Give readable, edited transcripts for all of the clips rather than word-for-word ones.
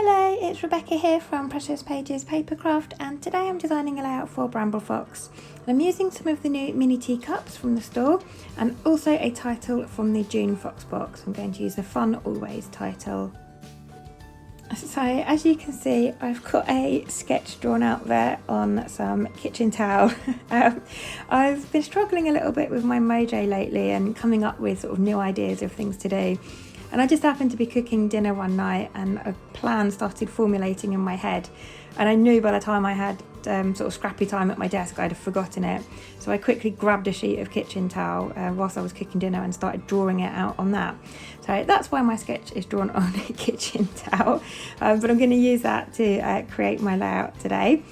Hello, it's Rebecca here from Precious Pages Papercraft, and today I'm designing a layout for Bramble Fox. And I'm using some of the new mini teacups from the store and also a title from the June Fox box. I'm going to use the Fun Always title. So as you can see, I've got a sketch drawn out there on some kitchen towel. I've been struggling a little bit with my mojo lately and coming up with sort of new ideas of things to do. And I just happened to be cooking dinner one night and a plan started formulating in my head. And I knew by the time I had sort of scrappy time at my desk, I'd have forgotten it. So I quickly grabbed a sheet of kitchen towel whilst I was cooking dinner and started drawing it out on that. So that's why my sketch is drawn on a kitchen towel. But I'm going to use that to create my layout today.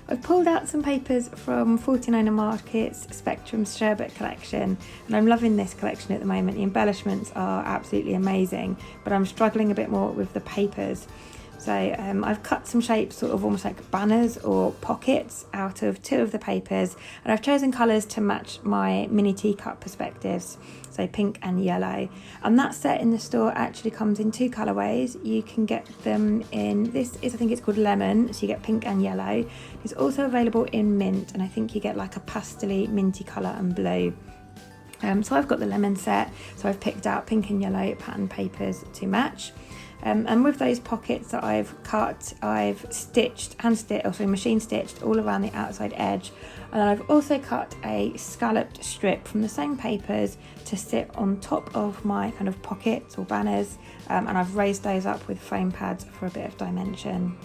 I've pulled out some papers from 49er Market's Spectrum Sherbet collection, and I'm loving this collection at the moment. The embellishments are absolutely amazing, but I'm struggling a bit more with the papers. So I've cut some shapes, sort of almost like banners or pockets, out of two of the papers, and I've chosen colours to match my mini teacup perspectives, so pink and yellow. And that set in the store actually comes in two colourways. You can get them in, I think it's called lemon, so you get pink and yellow. It's also available in mint, and I think you get like a pastel-y minty colour and blue. So I've got the lemon set, so I've picked out pink and yellow pattern papers to match. And with those pockets that I've cut, I've machine stitched all around the outside edge. And I've also cut a scalloped strip from the same papers to sit on top of my kind of pockets or banners. And I've raised those up with foam pads for a bit of dimension.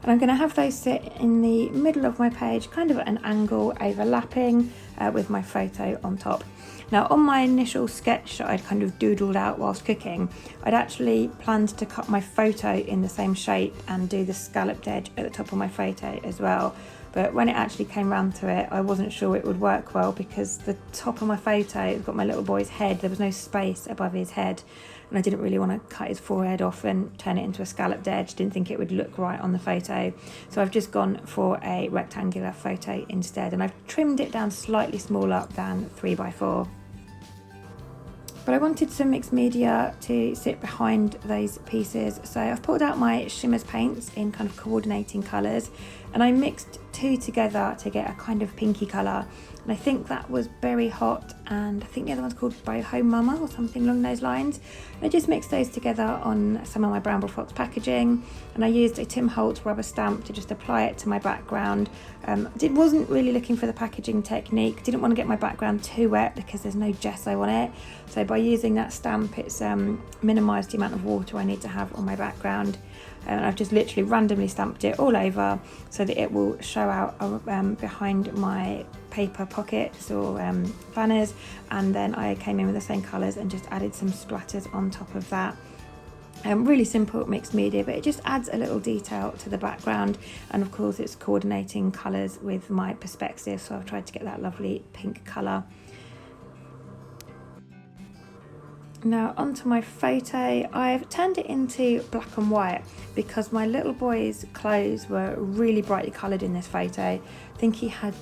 And I'm going to have those sit in the middle of my page, kind of at an angle, overlapping with my photo on top. Now, on my initial sketch that I'd kind of doodled out whilst cooking, I'd actually planned to cut my photo in the same shape and do the scalloped edge at the top of my photo as well. But when it actually came round to it, I wasn't sure it would work well because the top of my photo, it's got my little boy's head, there was no space above his head. And I didn't really want to cut his forehead off and turn it into a scalloped edge. Didn't think it would look right on the photo. So I've just gone for a rectangular photo instead. And I've trimmed it down slightly smaller than 3x4. But I wanted some mixed media to sit behind those pieces. So I've pulled out my Shimmers paints in kind of coordinating colours. And I mixed two together to get a kind of pinky colour. And I think that was Berry Hot, and I think the other one's called Boho Mama or something along those lines. And I just mixed those together on some of my Bramble Fox packaging, and I used a Tim Holtz rubber stamp to just apply it to my background. Wasn't really looking for the packaging technique, didn't want to get my background too wet because there's no gesso on it. So by using that stamp, it's minimised the amount of water I need to have on my background. And I've just literally randomly stamped it all over so that it will show out behind my paper pockets or banners, and then I came in with the same colours and just added some splatters on top of that. Really simple mixed media, but it just adds a little detail to the background, and of course it's coordinating colours with my perspective, so I've tried to get that lovely pink colour. Now onto my photo, I've turned it into black and white because my little boy's clothes were really brightly coloured in this photo. I think he had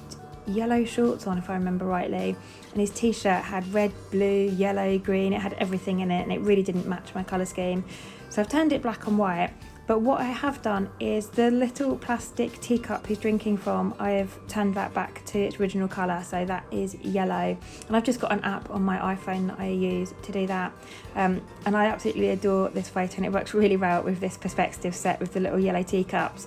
yellow shorts on if I remember rightly, and his t-shirt had red, blue, yellow, green, it had everything in it and it really didn't match my colour scheme. So I've turned it black and white. But what I have done is the little plastic teacup he's drinking from, I have turned that back to its original colour, so that is yellow. And I've just got an app on my iPhone that I use to do that. And I absolutely adore this photo, and it works really well with this perspective set with the little yellow teacups.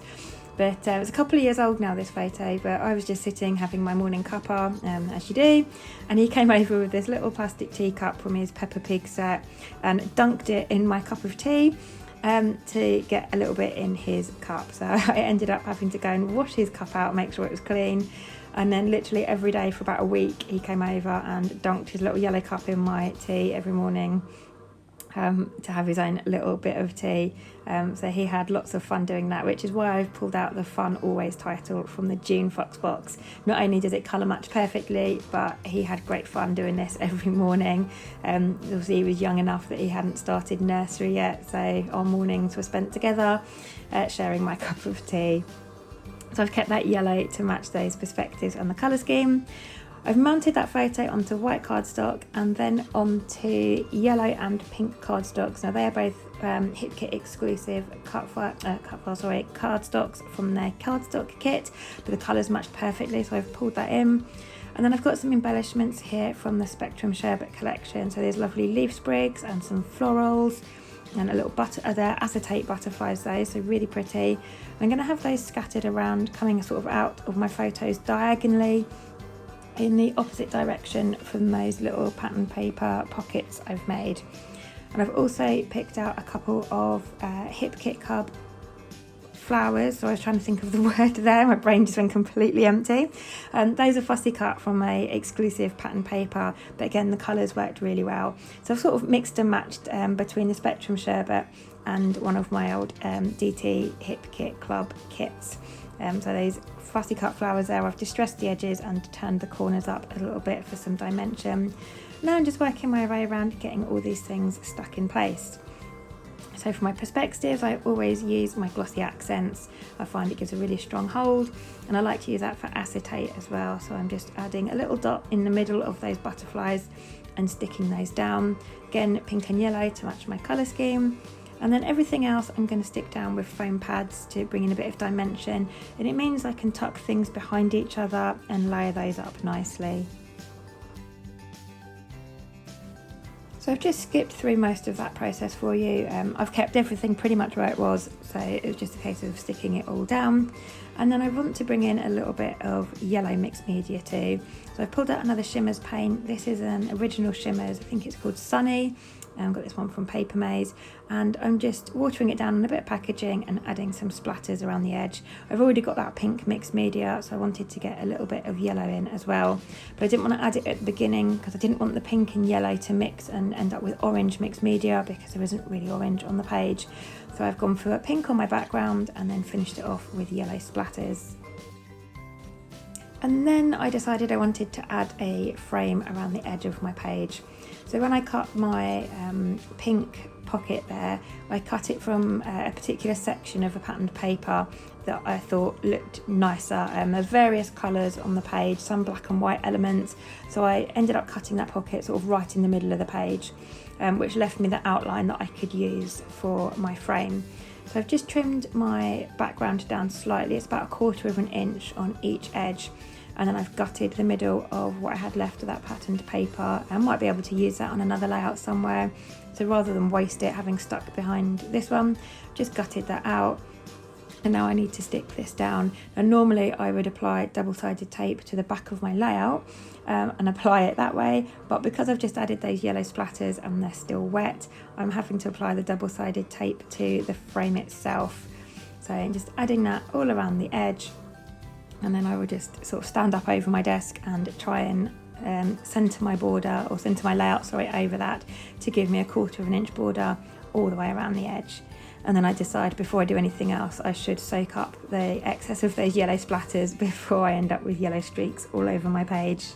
But it's a couple of years old now, this photo, but I was just sitting having my morning cuppa, as you do, and he came over with this little plastic teacup from his Peppa Pig set and dunked it in my cup of tea. To get a little bit in his cup. So I ended up having to go and wash his cup out, make sure it was clean. And then literally every day for about a week, he came over and dunked his little yellow cup in my tea every morning to have his own little bit of tea. So he had lots of fun doing that, which is why I've pulled out the Fun Always title from the June Fox box. Not only does it colour match perfectly, but he had great fun doing this every morning. Obviously he was young enough that he hadn't started nursery yet, so our mornings were spent together sharing my cup of tea. So I've kept that yellow to match those perspectives and the colour scheme. I've mounted that photo onto white cardstock and then onto yellow and pink cardstocks. Now they are both Hip Kit exclusive cardstocks from their cardstock kit, but the colours matched perfectly, so I've pulled that in. And then I've got some embellishments here from the Spectrum Sherbet collection. So there's lovely leaf sprigs and some florals and a little they're acetate butterflies though, so really pretty. I'm going to have those scattered around, coming sort of out of my photos diagonally in the opposite direction from those little pattern paper pockets I've made. And I've also picked out a couple of Hip Kit Cub flowers, so I was trying to think of the word there, my brain just went completely empty. Those are fussy cut from a exclusive pattern paper, but again the colours worked really well. So I've sort of mixed and matched between the Spectrum Sherbet and one of my old DT Hip Kit Club kits. So those fussy cut flowers there, I've distressed the edges and turned the corners up a little bit for some dimension. Now I'm just working my way around getting all these things stuck in place. So for my perspectives, I always use my glossy accents. I find it gives a really strong hold, and I like to use that for acetate as well. So I'm just adding a little dot in the middle of those butterflies and sticking those down. Again, pink and yellow to match my colour scheme. And then everything else I'm going to stick down with foam pads to bring in a bit of dimension, and it means I can tuck things behind each other and layer those up nicely. So I've just skipped through most of that process for you. I've kept everything pretty much where it was, so it was just a case of sticking it all down. And then I want to bring in a little bit of yellow mixed media too. So I've pulled out another Shimmers paint. This is an original Shimmers, I think it's called Sunny. I've got this one from Paper Maze, and I'm just watering it down in a bit of packaging and adding some splatters around the edge. I've already got that pink mixed media, so I wanted to get a little bit of yellow in as well, but I didn't want to add it at the beginning because I didn't want the pink and yellow to mix and end up with orange mixed media, because there isn't really orange on the page. So I've gone for a pink on my background and then finished it off with yellow splatters. And then I decided I wanted to add a frame around the edge of my page. So when I cut my pink pocket there, I cut it from a particular section of a patterned paper that I thought looked nicer. There are various colours on the page, some black and white elements, so I ended up cutting that pocket sort of right in the middle of the page, which left me the outline that I could use for my frame. So I've just trimmed my background down slightly, it's about 1/4 of an inch on each edge. And then I've gutted the middle of what I had left of that patterned paper. I might be able to use that on another layout somewhere. So rather than waste it having stuck behind this one, just gutted that out. And now I need to stick this down. Now normally I would apply double-sided tape to the back of my layout and apply it that way, but because I've just added those yellow splatters and they're still wet, I'm having to apply the double-sided tape to the frame itself. So I'm just adding that all around the edge. And then I will just sort of stand up over my desk and try and centre my border, or centre my layout, sorry, over that to give me a 1/4 of an inch border all the way around the edge. And then I decide before I do anything else, I should soak up the excess of those yellow splatters before I end up with yellow streaks all over my page.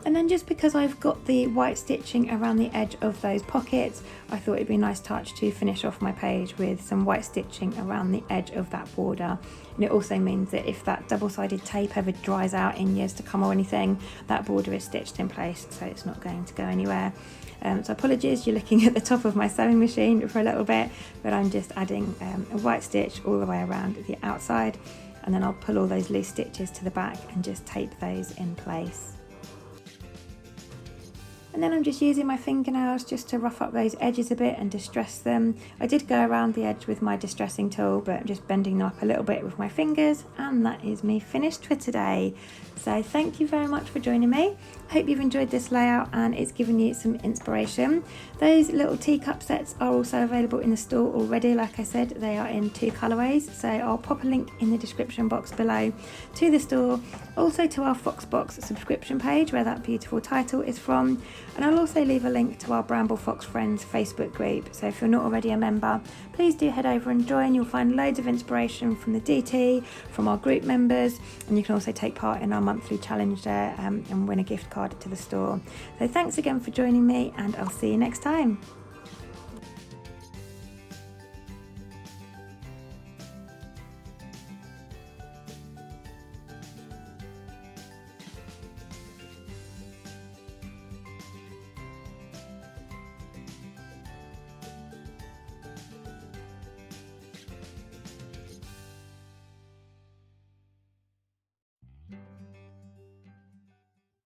And then just because I've got the white stitching around the edge of those pockets, I thought it'd be a nice touch to finish off my page with some white stitching around the edge of that border. And it also means that if that double-sided tape ever dries out in years to come or anything, that border is stitched in place, so it's not going to go anywhere. So apologies, you're looking at the top of my sewing machine for a little bit, but I'm just adding a white stitch all the way around the outside, and then I'll pull all those loose stitches to the back and just tape those in place. And then I'm just using my fingernails just to rough up those edges a bit and distress them. I did go around the edge with my distressing tool, but I'm just bending them up a little bit with my fingers, and that is me finished for today. So thank you very much for joining me. I hope you've enjoyed this layout and it's given you some inspiration. Those little teacup sets are also available in the store already. Like I said, they are in 2 colourways, so I'll pop a link in the description box below to the store, also to our Foxbox subscription page where that beautiful title is from, and I'll also leave a link to our Bramble Fox Friends Facebook group. So if you're not already a member, please do head over and join. You'll find loads of inspiration from the DT, from our group members, and you can also take part in our monthly challenge there and win a gift card to the store. So thanks again for joining me, and I'll see you next time.